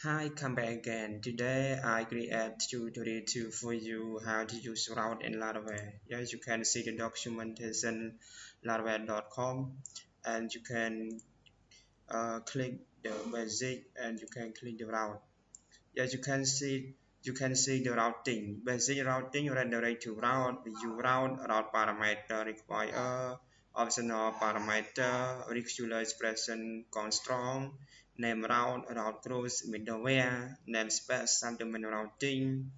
Hi, come back again. Today I create tutorial for you how to use route in Laravel. Yes, you can see the documentation laravel.com and you can click the basic and you can click the route. Yes, you can see the routing. Basic routing redirect to route. View route parameter require optional parameter regular expression constraint name route cross middleware namespace sentiment routing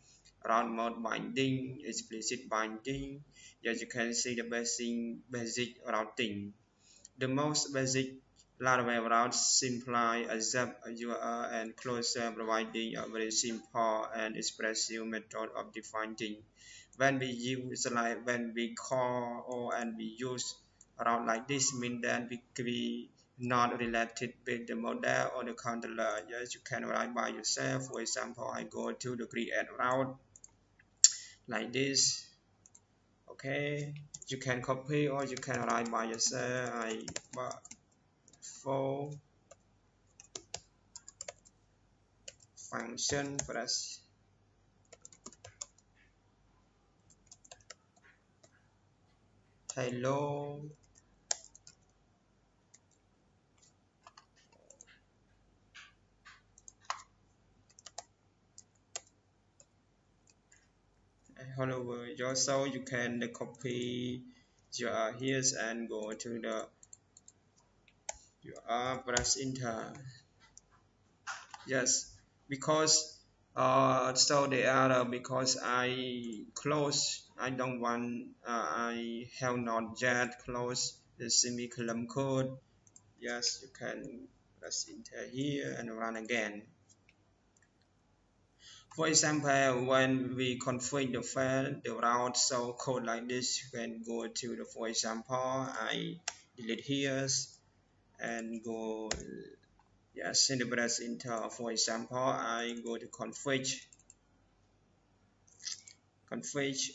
route mode binding explicit binding. Yes, you can see the basic routing. The most basic Laravel routes simply accept URL and closure, providing a very simple and expressive method of defining. When we call or and we use route like this, mean that we not related with the model or the controller. Yes, you can write by yourself. For example, I go to the create route like this. Okay, you can copy or you can write by yourself. For function plus hello hello world. Also you can copy your here and go to the your press enter. Yes, because so they are because I close. I don't want I have not yet closed the semicolon code. Yes, you can press enter here and run again. For example, when we configure the file, the route so code like this, you can go to the, for example, I delete here and go, yes, in the press enter. For example, I go to config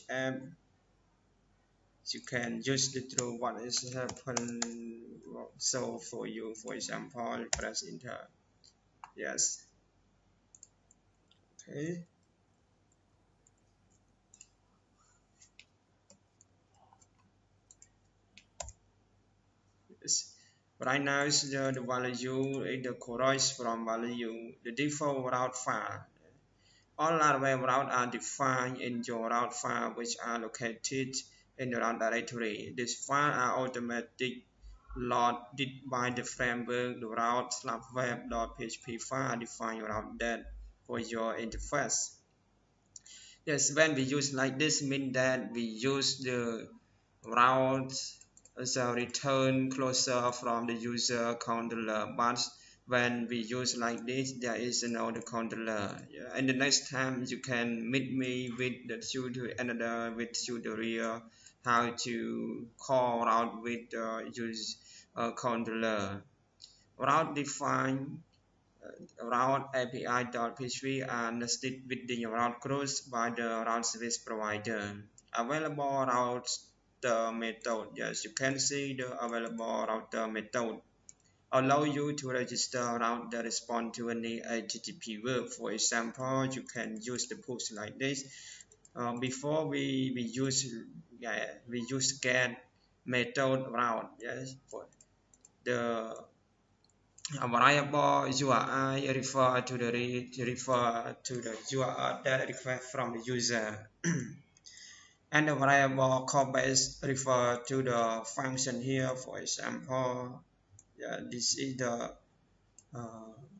and you can just through what is happen. So for you, for example, press enter. Yes, okay. Yes. Right now is the value is the correct from value the default route file. All Laravel routes are defined in your route file, which are located in the route directory. These files are automatically loaded by the framework. The route/web.php file define route that for your interface. Yes, when we use like this, mean that we use the route as a return closer from the user controller. But when we use like this, there is another controller. Yeah. And the next time you can meet me with the another with tutorial how to call route with use controller. Route define route API.php are nested within your route cross by the route service provider. Available route the method. Yes, you can see the available router method. Allow you to register route that respond to any HTTP verb. For example, you can use the push like this. Before we use we use get method route. Yes, for the a variable URI refer to the URI that request from the user, and the variable callbase refer to the function here. For example, yeah, this is the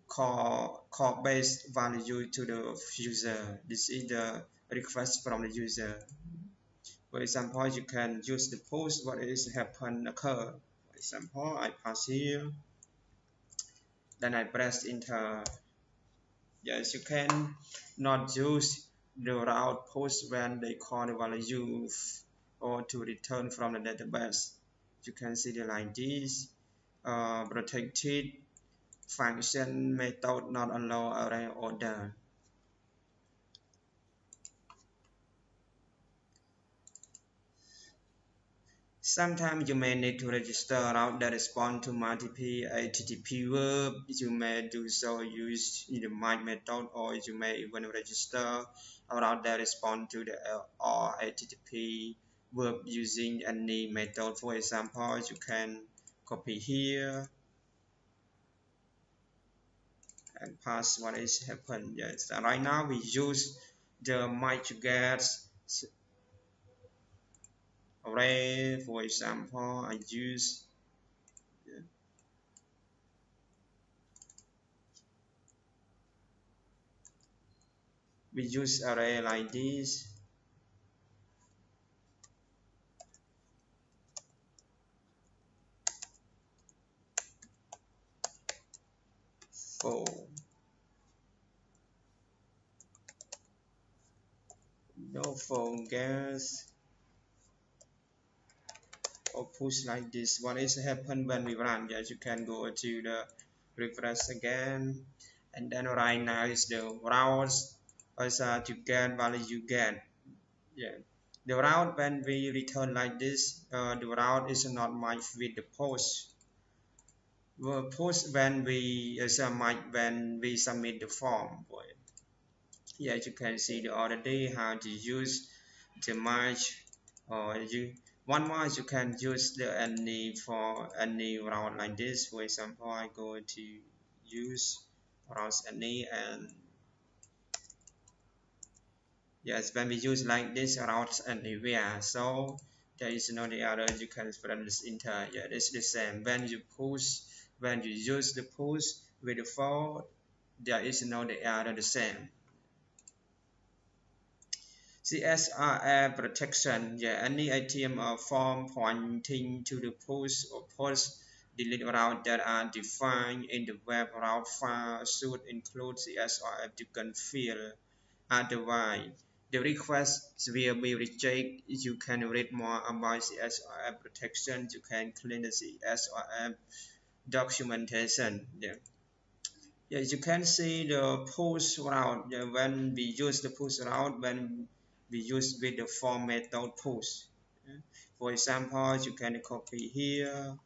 callbase value to the user. This is the request from the user. For example, you can use the post what is happen occur. For example, I pass here, then I press enter. Yes, you can not use the route post when they call the value or to return from the database. You can see the like this. Protected function method not allow array order. Sometimes you may need to register a route that responds to multiple HTTP verbs. You may do so using the my method, or you may even register a route that responds to the or HTTP verb using any method. For example, you can copy here and pass what is happened. Yes, right now we use the get array. For example, I use we use array like this for no phone gas or push like this. What is happen when we run? Yes, you can go to the refresh again, and then right now is the routes as to get value you get. Yeah, the route when we return like this, the route is not matched with the post. The post when we when we submit the form. Yeah, you can see the other day how to use the match, or you one more you can use the any for any route like this. For example, I go to use routes any, and yes, when we use like this routes anywhere, so there is no the other you can press enter. Yeah, it's the same when you push, when you use the push with the for, there is no the other the same. CSRF protection, yeah, any item or form pointing to the post or post delete route that are defined in the web route file should include CSRF to confirm. Otherwise, the request will be rejected. You can read more about CSRF protection. You can clean the CSRF documentation. Yeah. Yeah, you can see the push route. Yeah, when we use the push route, when we use with the form method push. Yeah. For example, you can copy here.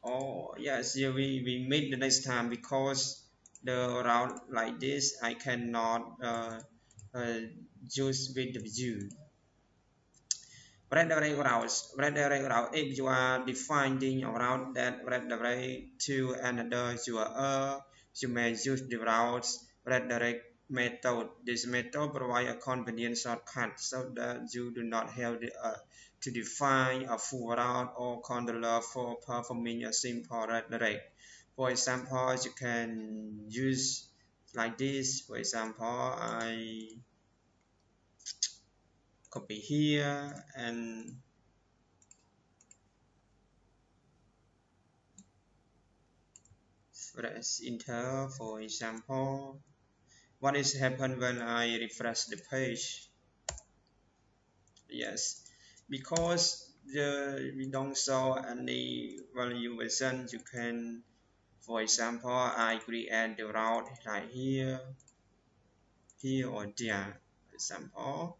Oh yes, yeah, we meet the next time because the route like this I cannot uh, use with the view. Redirect routes. Redirect route. If you are defining a route that redirect to another URL, you may use the routes redirect method. This method provides a convenient shortcut so that you do not have to define a full route or controller for performing a simple redirect. For example, you can use like this. For example, I copy here and press enter. For example, what is happen when I refresh the page? Yes, because we don't show any value version. You can, for example, I create the route right here, here or there. For example,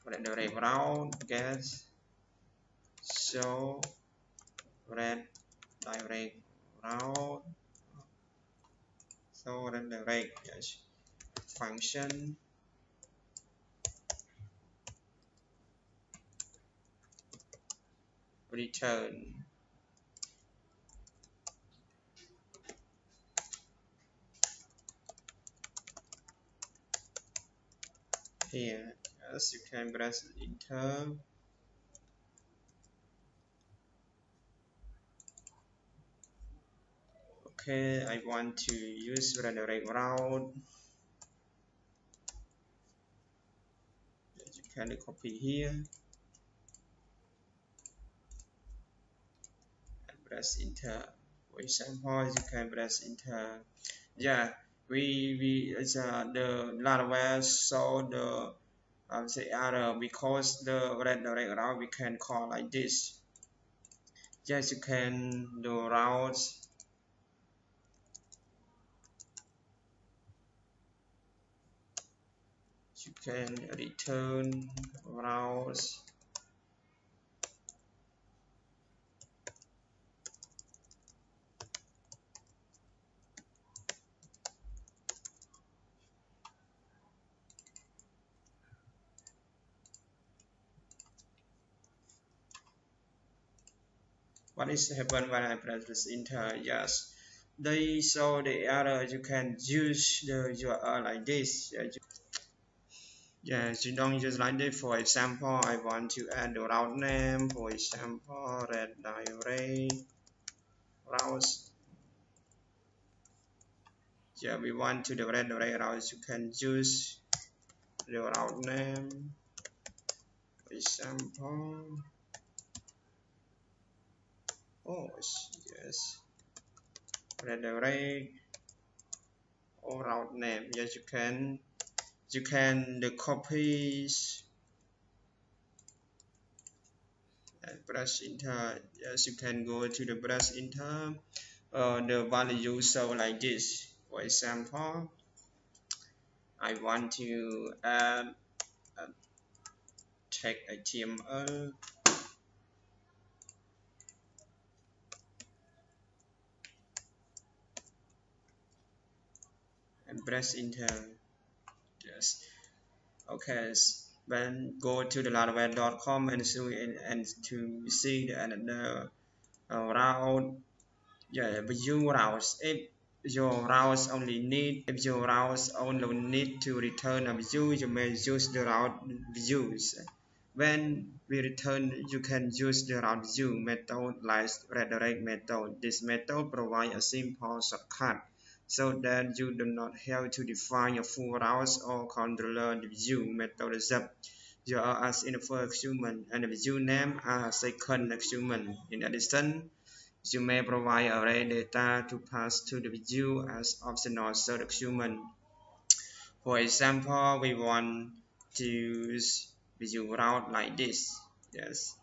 let the route get show red direct route. So red direct, yes, function return. Here, yes, you can press enter. Okay, I want to use redirect route. You can copy here and press enter. For example, you can press enter. Yeah, we it's the Laravel so the say error because the redirect route we can call like this. Yes, you can do routes. you can return routes. What is happen when I press this enter? Yes, they show the error. You can use the URL like this. Yes, you don't use like this. For example, I want to add the route name. For example, red diary routes. Yeah, we want to the red diary routes. You can use the route name. For example, oh yes, red diary or route name. Yes, you can the copies and press enter. Yes, you can go to the press enter. The value so like this. For example, I want to add a tag HTML and press enter. Yes. Okay. Then go to the laravel.com and to see the another route. Yeah, view routes. If your routes only need to return a view, you may use the route views. When we return, you can use the route view method like redirect method. This method provides a simple shortcut so that you do not have to define a full route or controller the view method you are as in the first argument and the view name as second argument. In addition, you may provide array data to pass to the view as optional third argument. For example, we want to use view route like this. Yes.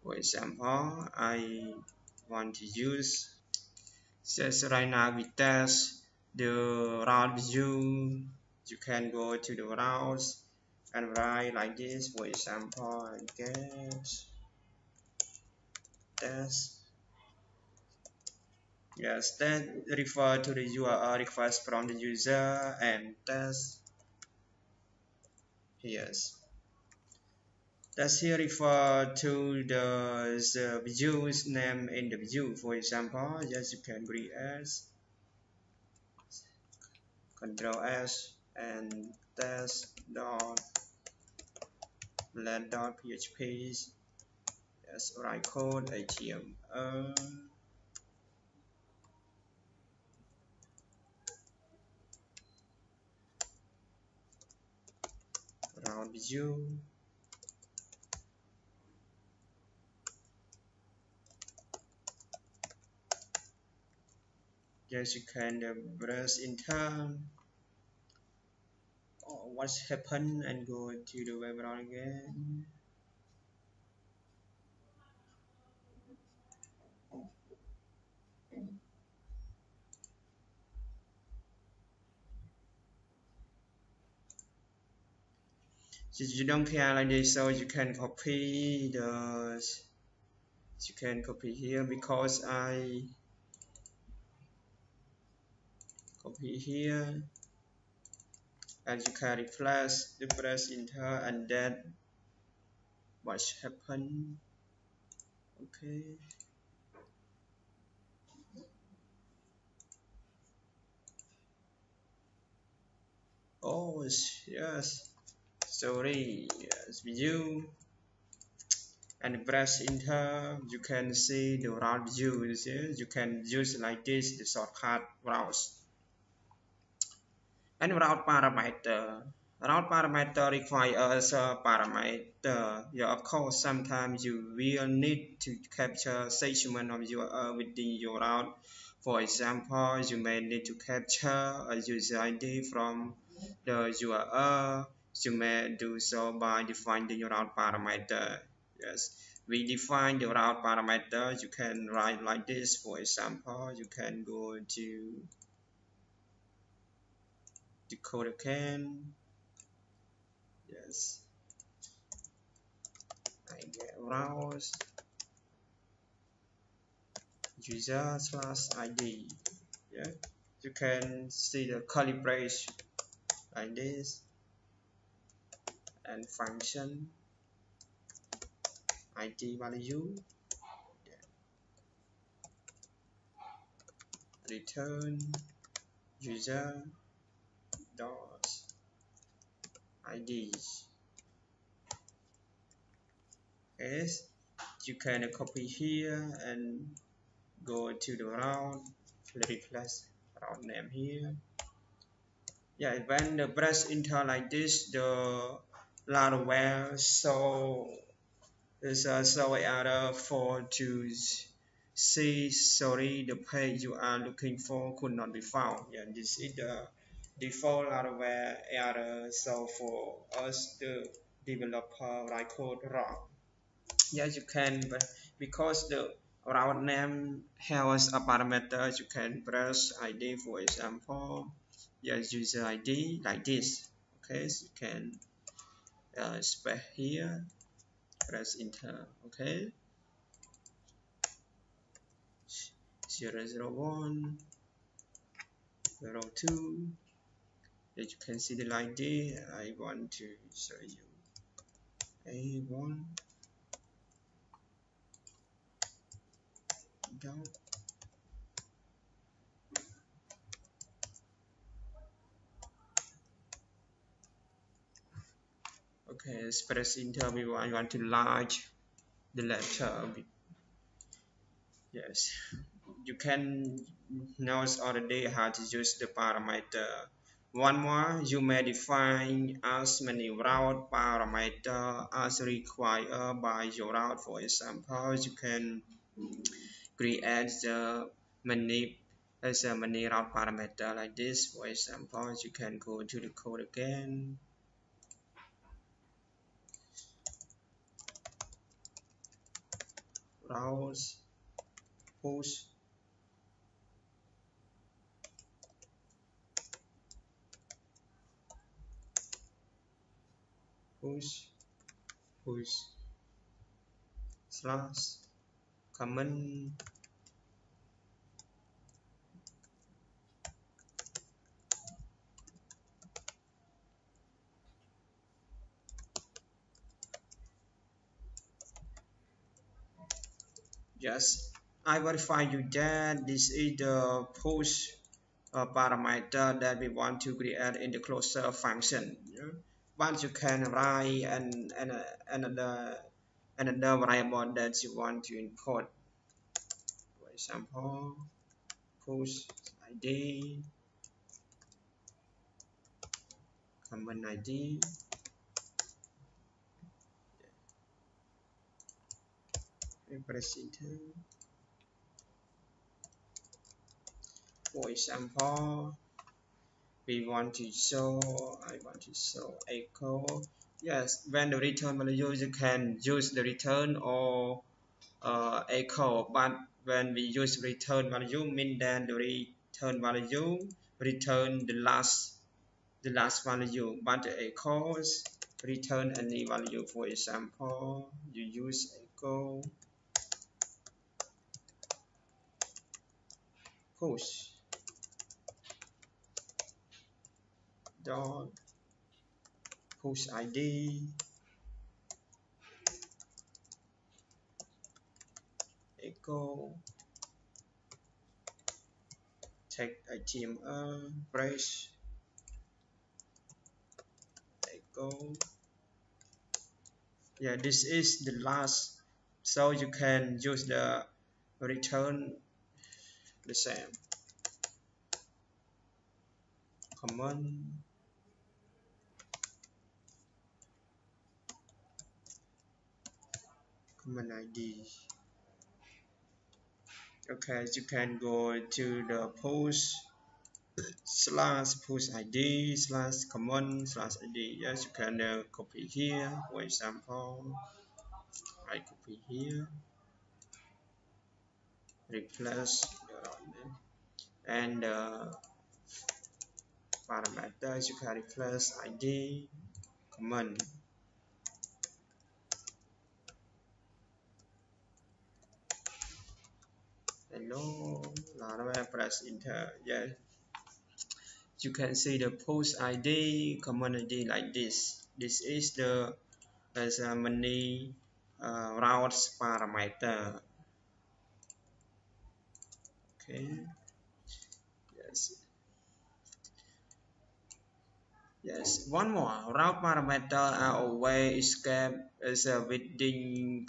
For example, I want to use. Just right now we test the route view. You can go to the routes and write like this. For example, I get test. Yes, that refer to the URL request from the user and test. Yes. That's here refer to the view's name in the view. For example, yes, you can create as Control S and test dot let dot php. Yes, write code HTML route view. Yes, you can press enter. Oh, what's happened and go to the web browser again. So you don't care like this, so you can copy here because I copy here and you can replace the press enter and that what happened. Okay. Oh yes, sorry. Yes, view and press enter. You can see the route view. You can use like this the shortcut routes. And route parameter. Route parameter requires a parameter. Yeah, of course, sometimes you will need to capture segment of your within your route. For example, you may need to capture a user ID from the URL. You may do so by defining your route parameter. Yes, we define the route parameter. You can write like this. For example, you can go to the code again. Yes, I get browse user slash id. Yeah, you can see the curly brace like this, and function id value, return user dot id. Yes, you can copy here and go to the route, replace route name here. Yeah, when the press enter like this, the Laravel so is so error for to see sorry the page you are looking for could not be found. Yeah, this is the default Laravel error. So for us the developer write code wrong. Yes, you can, but because the route name has a parameter, you can press ID, for example, yes, user ID like this. Okay, so you can spec here, press enter. Okay, 001, 02. As you can see the ID, I want to show you A1 down. Okay, press enter. I want to large the letter. Yes, you can notice already how to use the parameter. One more, you may define as many route parameter as required by your route. For example, you can create the many as a many route parameter like this. For example, you can go to the code again, routes, push, push, push, slash, comment. Yes, I verify you that this is the push parameter that we want to create in the closer function. Yeah? Once you can write another variable that you want to import. For example, push ID, command ID, press enter. For example, we want to show, I want to show echo. Yes, when the return value, you can use the return or echo, but when we use return value, mean that the return value return the last value, but the echoes return any value. For example, you use echo push dot push ID echo take HTML brace echo. Yeah, this is the last, so you can use the return the same command command ID. Okay, you can go to the post slash push ID slash command slash ID. Yes, you can copy here. For example, I copy here, replace the route name, and parameters, jquery plus id common. Hello, Laravel press enter. Yes, you can see the post ID, common ID like this. This is the as a many routes parameter. Okay. Yes. Yes. One more route parameter are always escape is a within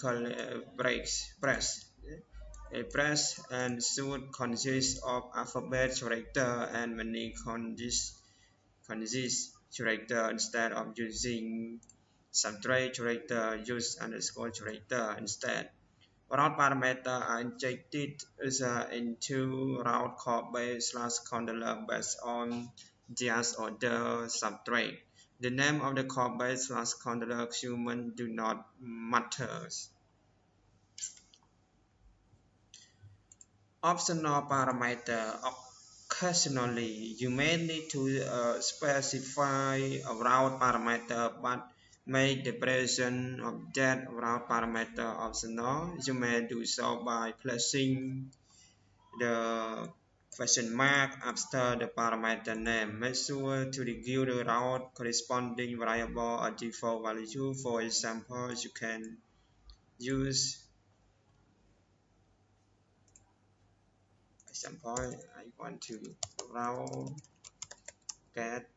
breaks press. A press and should consist of alphabet character and many consist character instead of using subtract character, use underscore character instead. Route parameter are injected into route called base slash controller based on just order subtract. The name of the call base slash controller human do not matter. Optional parameter. Occasionally, you may need to specify a route parameter, but make the presence of that route parameter optional. You may do so by placing the question mark after the parameter name. Make sure to give the route corresponding variable a default value. For example, you can use example. I want to route get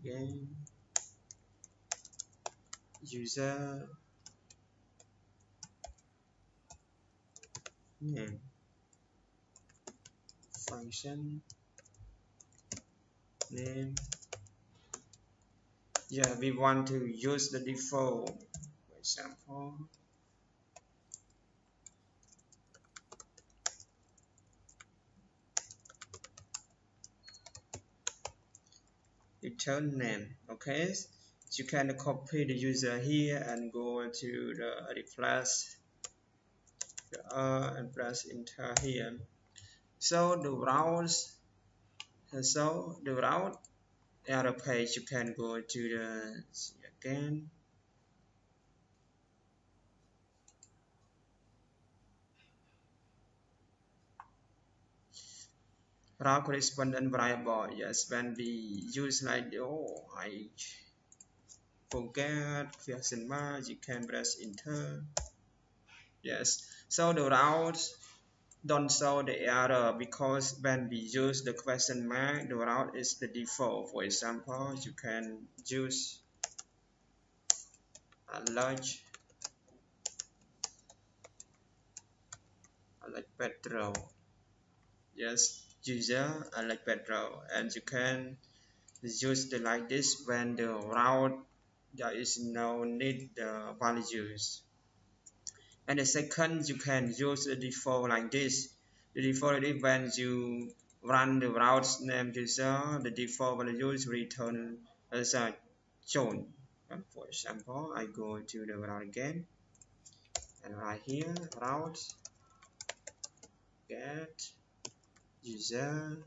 game user name function name. Yeah, we want to use the default. For example, return name. Okay, you can copy the user here and go to the replace and press enter here. So the routes, so the route error page, you can go to the again. Route correspondent variable. Yes, when we use like oh I forget question mark, you can press enter. Yes, so the routes don't show the error because when we use the question mark, the route is the default. For example, you can use a large like petrol. Yes, user like petrol, and you can use the like this when the route there is no need the values. And the second, you can use the default like this. The default is when you run the route name user, the default values return as a shown. For example, I go to the route again, and right here, route get user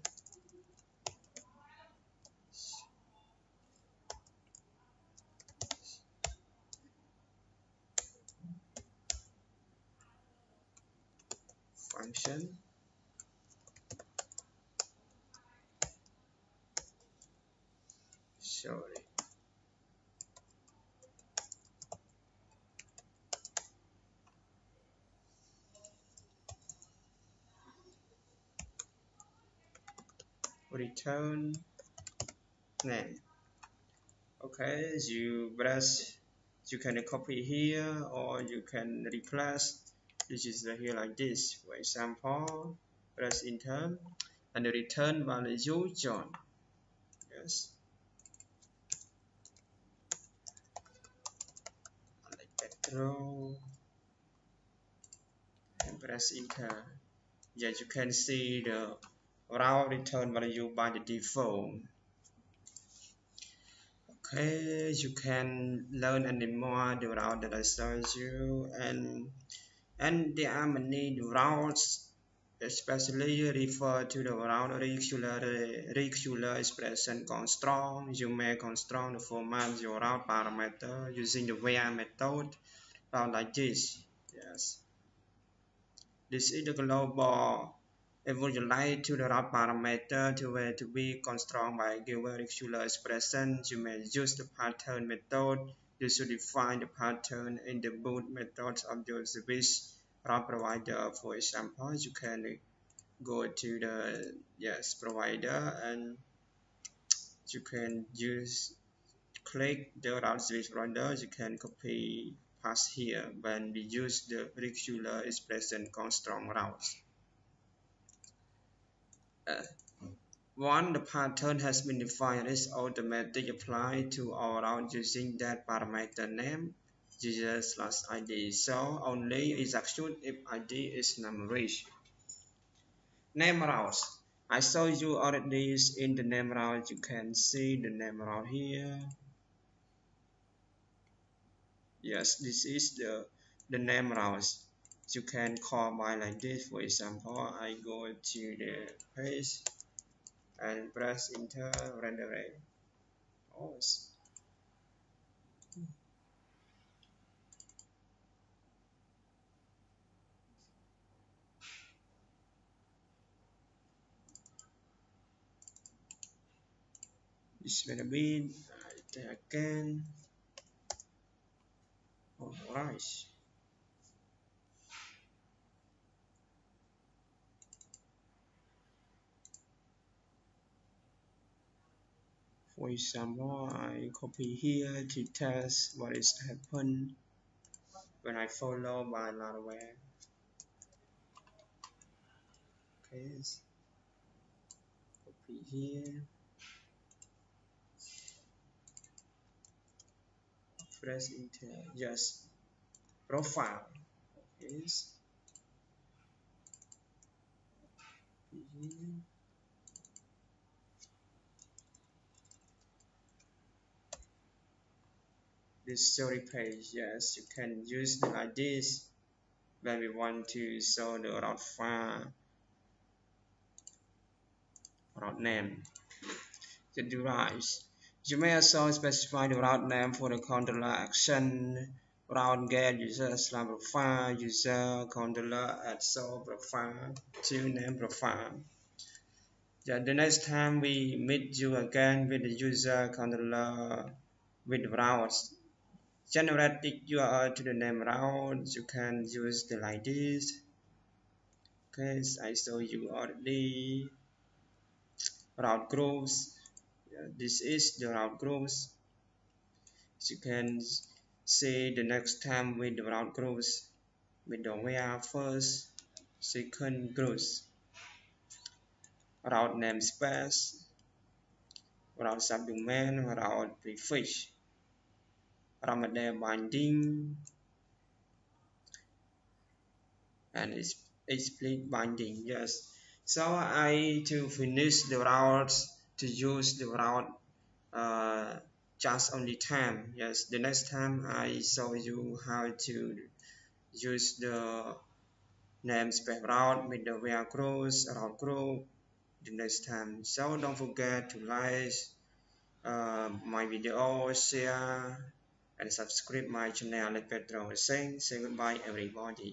function. Sorry. Return name. Okay, you can copy here or you can replace this is here like this. For example, press enter and the return value John. Yes, like petrol and press enter. Yeah, you can see the route return value by the default. Okay, you can learn any more the route that I showed you, and there are many routes especially refer to the route regular expression constraint. You may constrain the format your route parameter using the where method route like this. Yes, this is the global evaluate to the route parameter to be constrained by given regular expression. You may use the pattern method. You should define the pattern in the boot methods of your service route provider. For example, you can go to the yes provider and you can use click the route service provider. You can copy paste here when we use the regular expression constraint routes. uh, Once the pattern has been defined, it's automatically applied to our route using that parameter name user/id. So only execute if id is numeric. Name routes. I saw you already in the name route. You can see the name route here. Yes, this is the name routes. You can call by like this. For example, I go to the page and press enter rendering. Oh, it's gonna be again. Alright. For example, I copy here to test what is happen when I follow by Laravel. Okay, copy here, press enter. Yes, profile. Yes. This story page. Yes, you can use it like this when we want to show the route file, route name. The derives. You may also specify the route name for the controller action. Route get user slash profile, user controller at show profile to name profile. Yeah, the next time we meet you again with the user controller with routes, generate the URL to the name route. You can use the like this. Okay, I show you already route groups. Yeah, this is the route groups. You can see the next time with the route groups with the where first, second groups, route namespace, route subdomain, route prefix, Ramadan binding, and explicit binding. Yes. So I to finish the routes to use the route uh, just only time. Yes. The next time I show you how to use the namespace route with the where cross route group the next time. So don't forget to like my video, share and subscribe my channel like Pedro was saying. Say goodbye everybody.